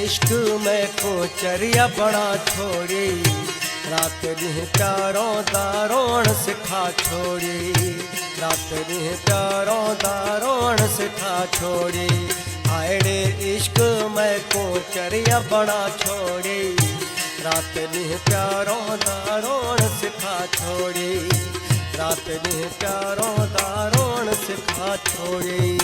इश्क में कोचरिया बड़ा छोड़ी, रात दिन प्यारों दारोण सिखा छोड़ी, रात दिन प्यारों दारोण सिखा छोड़ी। आयड़े इश्क में कोचरिया बड़ा छोड़ी, रात दिन प्यारों दारोण सिखा छोड़ी, रात दिन प्यारों दारोण सिखा छोड़ी।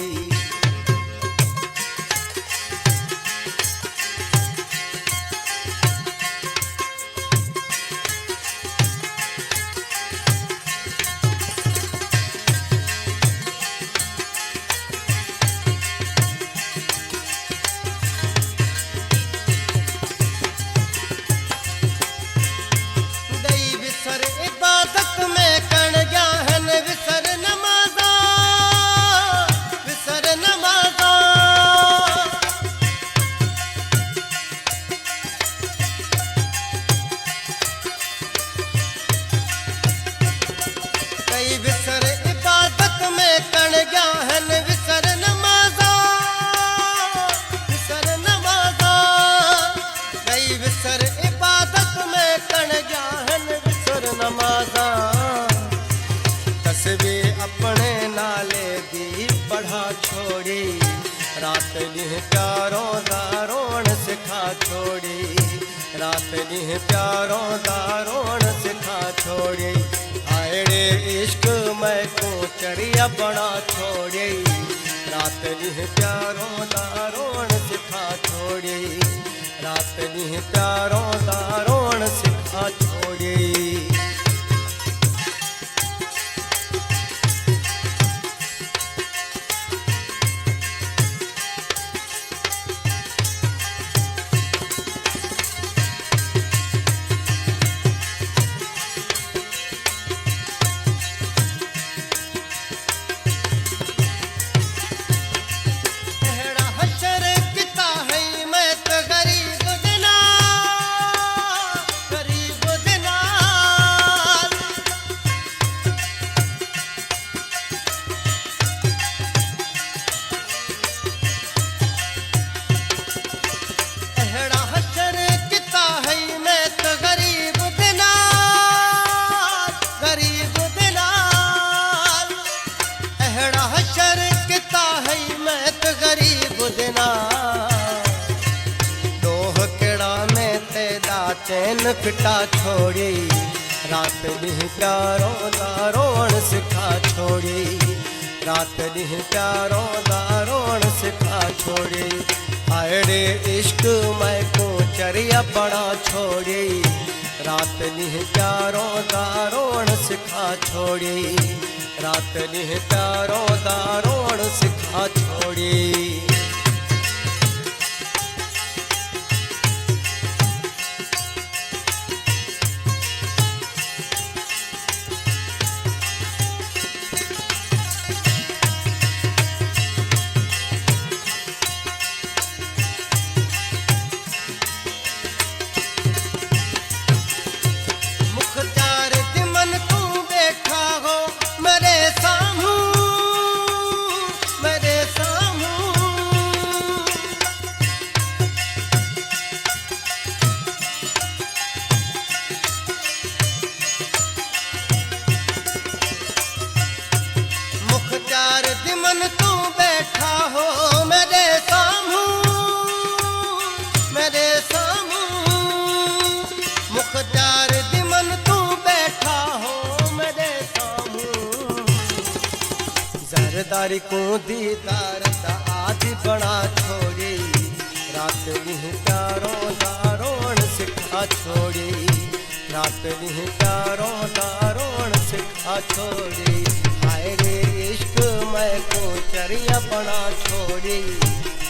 तस्बी अपने नाले दी पढ़ा छोड़ी, रात दिन प्यारों दारोण सिखा छोड़ी, रात दिन प्यारों दारोण सिखा छोड़ी। आयड़े इश्क में कोचरिया बड़ा छोड़ी, रात दिन प्यारों दारोण सिखा छोड़ी, रात दिन प्यारों दारोण सिखा छोड़ी। चैन फिटा छोड़ी, रात दिन प्यारों दारोण सिखा छोड़ी, रात दिन प्यारों दारोण सिखा छोड़ी। आयड़े इश्क में कोचरिया बड़ा छोड़ी, रात दिन प्यारों दारोण सिखा छोड़ी, रात दिन प्यारों दारोण सिखा छोड़ी। जरदारी को दीदार आदि बड़ा छोड़ी, रात दिन प्यारों दारोण सिखा छोड़ी, रात दिन प्यारों दारोण सिखा छोड़ी। आयरे इश्क में कोचरिया बड़ा छोड़ी,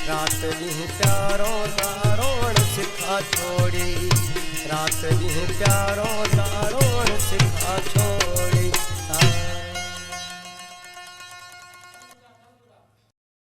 रात दिन प्यारों दारोण सिखा छोड़ी, रात दिन प्यारों दारोण सिखा छोड़ी।